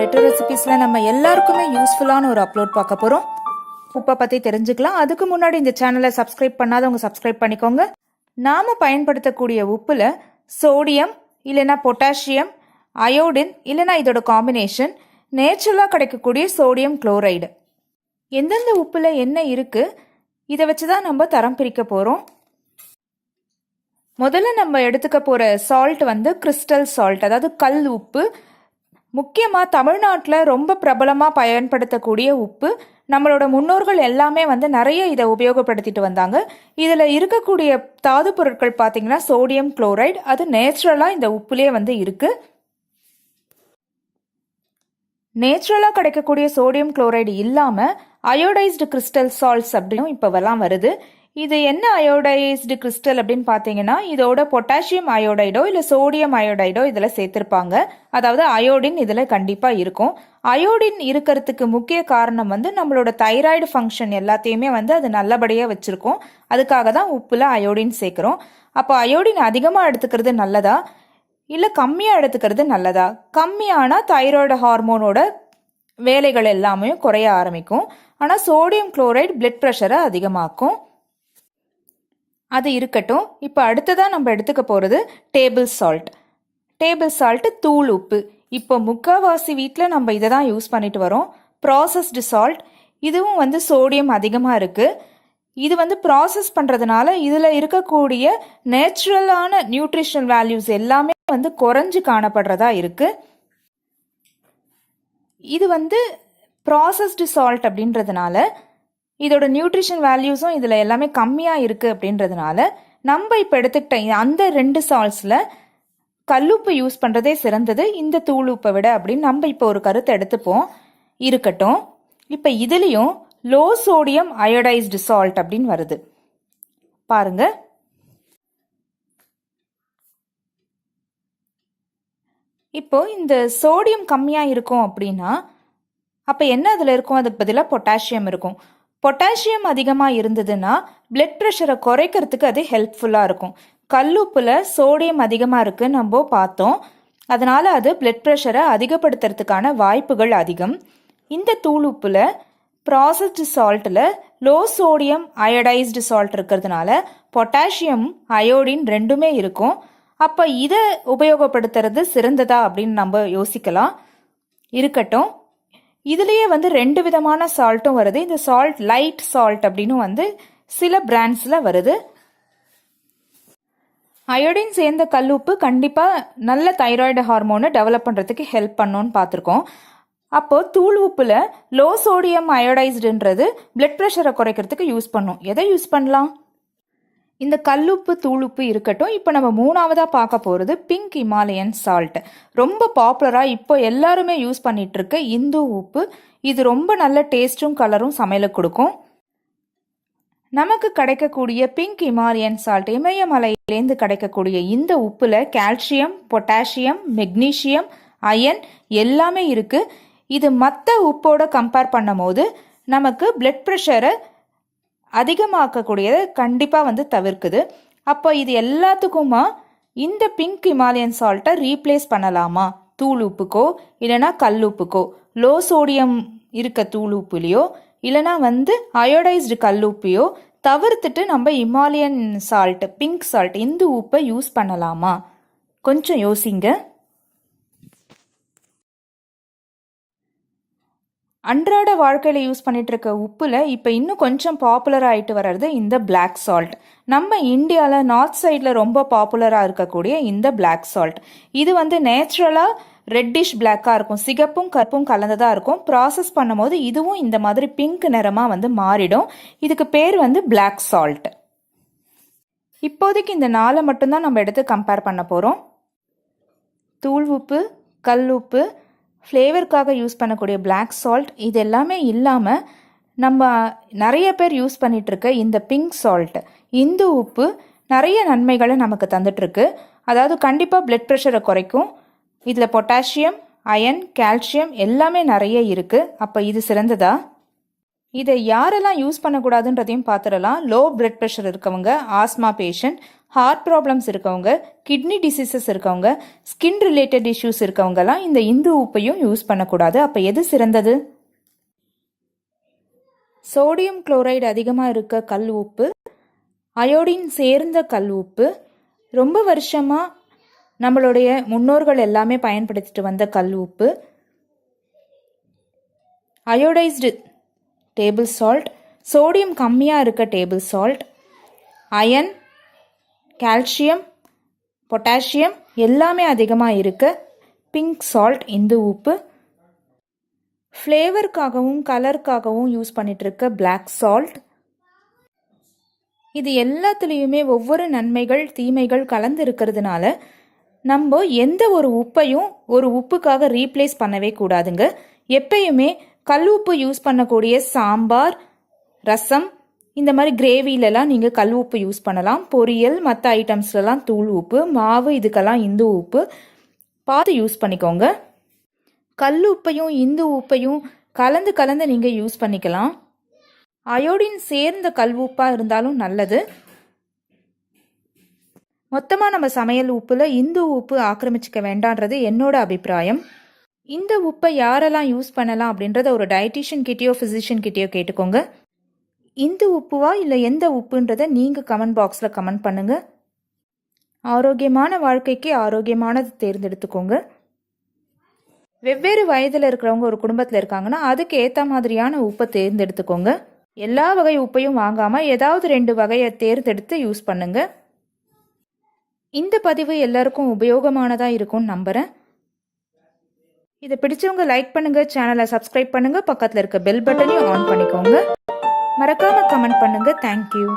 Better ரெசிபீஸில் நம்ம எல்லாருக்குமே யூஸ்ஃபுல்லான ஒரு அப்லோட் பார்க்க போகிறோம். உப்பை பற்றி தெரிஞ்சுக்கலாம். அதுக்கு முன்னாடி இந்த சேனலை சப்ஸ்கிரைப் பண்ணாதவங்க சப்ஸ்கிரைப் பண்ணிக்கோங்க. நாம் பயன்படுத்தக்கூடிய உப்பில் சோடியம் இல்லைனா பொட்டாசியம், அயோடின் இல்லைனா இதோட காம்பினேஷன், நேச்சுரலாக கிடைக்கக்கூடிய சோடியம் குளோரைடு, எந்தெந்த உப்பில் என்ன இருக்குது இதை வச்சு தான் நம்ம தரம் பிரிக்க போகிறோம். முதல்ல நம்ம எடுத்துக்க போகிற சால்ட் வந்து கிறிஸ்டல் சால்ட், அதாவது கல் உப்பு. முக்கியமாக தமிழ்நாட்டில் ரொம்ப பிரபலமாக பயன்படுத்தக்கூடிய உப்பு. நம்மளோட முன்னோர்கள் எல்லாமே வந்து நிறைய இதை உபயோகப்படுத்திட்டு வந்தாங்க. இதில் இருக்கக்கூடிய தாது பொருட்கள் பார்த்திங்கன்னா சோடியம் குளோரைடு, அது நேச்சுரலாக இந்த உப்புலேயே வந்து இருக்குது. நேச்சுரலாக கிடைக்கக்கூடிய சோடியம் குளோரைடு இல்லாமல் அயோடைஸ்டு கிறிஸ்டல் சால்ட்ஸ் அப்படின்னும் இப்போவெல்லாம் வருது. இது என்ன அயோடைஸ்டு கிறிஸ்டல் அப்படின்னு பார்த்தீங்கன்னா, இதோட பொட்டாசியம் அயோடைடோ இல்லை சோடியம் அயோடைடோ இதில் சேர்த்துருப்பாங்க. அதாவது அயோடின் இதில் கண்டிப்பாக இருக்கும். அயோடின் இருக்கிறதுக்கு முக்கிய காரணம் வந்து நம்மளோட தைராய்டு ஃபங்க்ஷன் எல்லாத்தையுமே வந்து அது நல்லபடியாக வச்சுருக்கோம். அதுக்காக தான் உப்பில் அயோடின் சேர்க்குறோம். அப்போ அயோடின் அதிகமாக எடுத்துக்கிறது நல்லதா இல்லை கம்மியாக எடுத்துக்கிறது நல்லதா? கம்மியானால் தைராய்டு ஹார்மோனோட வேலைகள் எல்லாமே குறைய ஆரம்பிக்கும். ஆனால் சோடியம் குளோரைடு பிளட் ப்ரெஷரை அதிகமாக்கும். அது இருக்கட்டும். இப்போ அடுத்ததாக நம்ம எடுத்துக்க போகிறது டேபிள் சால்ட். டேபிள் சால்ட்டு தூள் உப்பு. இப்போ முக்கால்வாசி வீட்டில் நம்ம இதை தான் யூஸ் பண்ணிட்டு வரோம். ப்ராசஸ்டு சால்ட், இதுவும் வந்து சோடியம் அதிகமாக இருக்குது. இது வந்து ப்ராசஸ் பண்ணுறதுனால இதில் இருக்கக்கூடிய நேச்சுரலான நியூட்ரிஷனல் வேல்யூஸ் எல்லாமே வந்து குறைஞ்சு காணப்படுறதா இருக்குது. இது வந்து ப்ராசஸ்டு சால்ட் அப்படின்றதுனால இதோட நியூட்ரிஷன் வேல்யூஸும் இதில் எல்லாமே கம்மியாக இருக்குது. அப்படின்றதுனால நம்ம இப்போ எடுத்துக்கிட்ட அந்த 2 சால்ட்ஸில் கல்லுப்பு யூஸ் பண்ணுறதே சிறந்தது இந்த தூள் உப்பை விட அப்படின்னு நம்ம இப்போ ஒரு கருத்தை எடுத்துப்போம். இருக்கட்டும். இப்போ இதுலேயும் லோ சோடியம் அயோடைஸ்டு சால்ட் அப்படின்னு வருது பாருங்க. இப்போ இந்த சோடியம் கம்மியாக இருக்கும் அப்படின்னா அப்போ என்ன அதில் இருக்கும்? அதுக்கு பதிலாக பொட்டாசியம் இருக்கும். பொட்டாசியம் அதிகமாக இருந்ததுன்னா பிளட் ப்ரெஷரை குறைக்கிறதுக்கு அது ஹெல்ப்ஃபுல்லாக இருக்கும். கல்லுப்பில் சோடியம் அதிகமாக இருக்குன்னு நம்ம பார்த்தோம். அதனால் அது பிளட் ப்ரெஷரை அதிகப்படுத்துறதுக்கான வாய்ப்புகள் அதிகம். இந்த தூள் உப்பில் ப்ராசஸ்டு சால்ட்டில் லோ சோடியம் அயோடைஸ்டு சால்ட் இருக்கிறதுனால பொட்டாசியம் அயோடின் ரெண்டுமே இருக்கும். அப்போ இதை உபயோகப்படுத்துறது சிறந்ததா அப்படின்னு நம்ம யோசிக்கலாம். இருக்கட்டும். இதுலேயே வந்து 2 விதமான சால்ட்டும் வருது. இந்த சால்ட் லைட் சால்ட் அப்படின்னு வந்து சில பிராண்ட்ஸில் வருது. அயோடின் சேர்ந்த கல்லுப்பு கண்டிப்பாக நல்ல தைராய்டு ஹார்மோனை டெவலப் பண்ணுறதுக்கு ஹெல்ப் பண்ணோன்னு பார்த்துருக்கோம். அப்போது தூள் உப்பில் லோ சோடியம் அயோடைஸ்டுன்றது பிளட் ப்ரெஷரை குறைக்கிறதுக்கு யூஸ் பண்ணும். எதை யூஸ் பண்ணலாம்? இந்த கல்லுப்பு தூளுப்பு இருக்கட்டும். இப்போ நம்ம 3ஆவதாக பார்க்க போகிறது பிங்க் ஹிமாலயன் சால்ட். ரொம்ப பாப்புலராக இப்போ எல்லாருமே யூஸ் பண்ணிட்டு இருக்க இந்து உப்பு. இது ரொம்ப நல்ல டேஸ்ட்டும் கலரும் சமையலுக்கு கொடுக்கும். நமக்கு கிடைக்கக்கூடிய பிங்க் ஹிமாலயன் சால்ட், இமயமலையிலேருந்து கிடைக்கக்கூடிய இந்த உப்பில் கால்சியம், பொட்டாசியம், மெக்னீஷியம், அயன் எல்லாமே இருக்குது. இது மற்ற உப்போட கம்பேர் பண்ணும் போது நமக்கு பிளட் ப்ரெஷரை அதிகமாக்கக்கூடியதை கண்டிப்பாக வந்து தவிர்க்குது. அப்போ இது எல்லாத்துக்குமா இந்த பிங்க் ஹிமாலயன் சால்ட்டை ரீப்ளேஸ் பண்ணலாமா? தூள் உப்புக்கோ இல்லைனா கல் உப்புக்கோ, லோ சோடியம் இருக்க தூள் உப்புலையோ இல்லைனா வந்து அயோடைஸ்டு கல் உப்பையோ தவிர்த்துட்டு நம்ம ஹிமாலயன் சால்ட், பிங்க் சால்ட், இந்த உப்பை யூஸ் பண்ணலாமா? கொஞ்சம் யோசிங்க. அன்றாட வாழ்க்கையில் யூஸ் பண்ணிட்டு இருக்க உப்பில் இப்போ இன்னும் கொஞ்சம் பாப்புலராக ஆகிட்டு வர்றது இந்த பிளாக் சால்ட். நம்ம இந்தியாவில் நார்த் சைடில் ரொம்ப பாப்புலராக இருக்கக்கூடிய இந்த பிளாக் சால்ட், இது வந்து நேச்சுரலாக ரெட்டிஷ் பிளாக்காக இருக்கும். சிகப்பும் கருப்பும் கலந்ததாக இருக்கும். ப்ராசஸ் பண்ணும்போது இதுவும் இந்த மாதிரி பிங்க் நிறமாக வந்து மாறிடும். இதுக்கு பேர் வந்து பிளாக் சால்ட். இப்போதைக்கு இந்த 4 மட்டும்தான் நம்ம எடுத்து கம்பேர் பண்ண போகிறோம். தூள் உப்பு, கல் உப்பு, ஃப்ளேவருக்காக யூஸ் பண்ணக்கூடிய பிளாக் சால்ட், இது எல்லாமே இல்லாமல் நம்ம நிறைய பேர் யூஸ் பண்ணிகிட்ருக்க இந்த பிங்க் சால்ட், இந்த உப்பு நிறைய நன்மைகளை நமக்கு தந்துட்டுருக்கு. அதாவது கண்டிப்பாக பிளட் ப்ரெஷரை குறைக்கும். இதில் பொட்டாசியம், அயன், கால்சியம் எல்லாமே நிறைய இருக்குது. அப்போ இது சிறந்ததா? இதை யாரெல்லாம் யூஸ் பண்ணக்கூடாதுன்றதையும் பார்த்துடலாம். லோ பிளட் ப்ரெஷர் இருக்கவங்க, ஆஸ்மா பேஷண்ட், ஹார்ட் ப்ராப்ளம்ஸ் இருக்கவங்க, கிட்னி டிசீசஸ் இருக்கவங்க, ஸ்கின் ரிலேட்டட் இஷ்யூஸ் இருக்கவங்கலாம் இந்த இந்து உப்பையும் யூஸ் பண்ணக்கூடாது. அப்போ எது சிறந்தது? சோடியம் குளோரைடு அதிகமாக இருக்க கல் உப்பு, அயோடின் சேர்ந்த கல் உப்பு, ரொம்ப வருஷமாக நம்மளுடைய முன்னோர்கள் எல்லாமே பயன்படுத்திட்டு வந்த கல் உப்பு, அயோடைஸ்டு டேபிள் சால்ட், சோடியம் கம்மியாக இருக்க table salt, iron, calcium, potassium எல்லாமே அதிகமாக இருக்க பிங்க் சால்ட் இந்து உப்பு, ஃப்ளேவருக்காகவும் கலருக்காகவும் யூஸ் பண்ணிட்டு இருக்க பிளாக் சால்ட். இது எல்லாத்துலேயுமே ஒவ்வொரு நன்மைகள் தீமைகள் கலந்து இருக்கிறதுனால நம்ம எந்த ஒரு உப்பையும் ஒரு உப்புக்காக ரீப்ளேஸ் பண்ணவே கூடாதுங்க. எப்பயுமே கல் உப்பு யூஸ் பண்ணக்கூடிய சாம்பார், ரசம், இந்த மாதிரி கிரேவிலலாம் நீங்கள் கல் உப்பு யூஸ் பண்ணலாம். பொரியல் மற்ற ஐட்டம்ஸ்லாம் தூள் உப்பு, மாவு இதுக்கெல்லாம் இந்து உப்பு பார்த்து யூஸ் பண்ணிக்கோங்க. கல் உப்பையும் இந்து உப்பையும் கலந்து கலந்து நீங்கள் யூஸ் பண்ணிக்கலாம். அயோடின் சேர்ந்த கல் உப்பாக இருந்தாலும் நல்லது. மொத்தமாக நம்ம சமையல் உப்பில் இந்து உப்பு ஆக்கிரமிச்சிக்க வேண்டான்றது என்னோட அபிப்பிராயம். இந்த உப்பை யாரெல்லாம் யூஸ் பண்ணலாம் அப்படின்றத ஒரு டயட்டிஷியன் கிட்டேயோ ஃபிசிஷியன் கிட்டேயோ கேட்டுக்கோங்க. இந்து உப்புவா இல்லை எந்த உப்புன்றதை நீங்கள் கமெண்ட் பாக்ஸில் கமெண்ட் பண்ணுங்கள். ஆரோக்கியமான வாழ்க்கைக்கு ஆரோக்கியமானது தேர்ந்தெடுத்துக்கோங்க. வெவ்வேறு வயதில் இருக்கிறவங்க ஒரு குடும்பத்தில் இருக்காங்கன்னா அதுக்கு ஏற்ற மாதிரியான உப்பை தேர்ந்தெடுத்துக்கோங்க. எல்லா வகை உப்பையும் வாங்காமல் ஏதாவது 2 வகையை தேர்ந்தெடுத்து யூஸ் பண்ணுங்க. இந்த பதிவு எல்லாருக்கும் உபயோகமானதாக இருக்கும்னு நம்புகிறேன். இதை பிடிச்சவங்க லைக் பண்ணுங்க, சேனலை சப்ஸ்கிரைப் பண்ணுங்க, பக்கத்தில் இருக்க பெல் பட்டனையும் ஆன் பண்ணிக்கோங்க. மறக்காம கமெண்ட் பண்ணுங்க. தேங்க்யூ.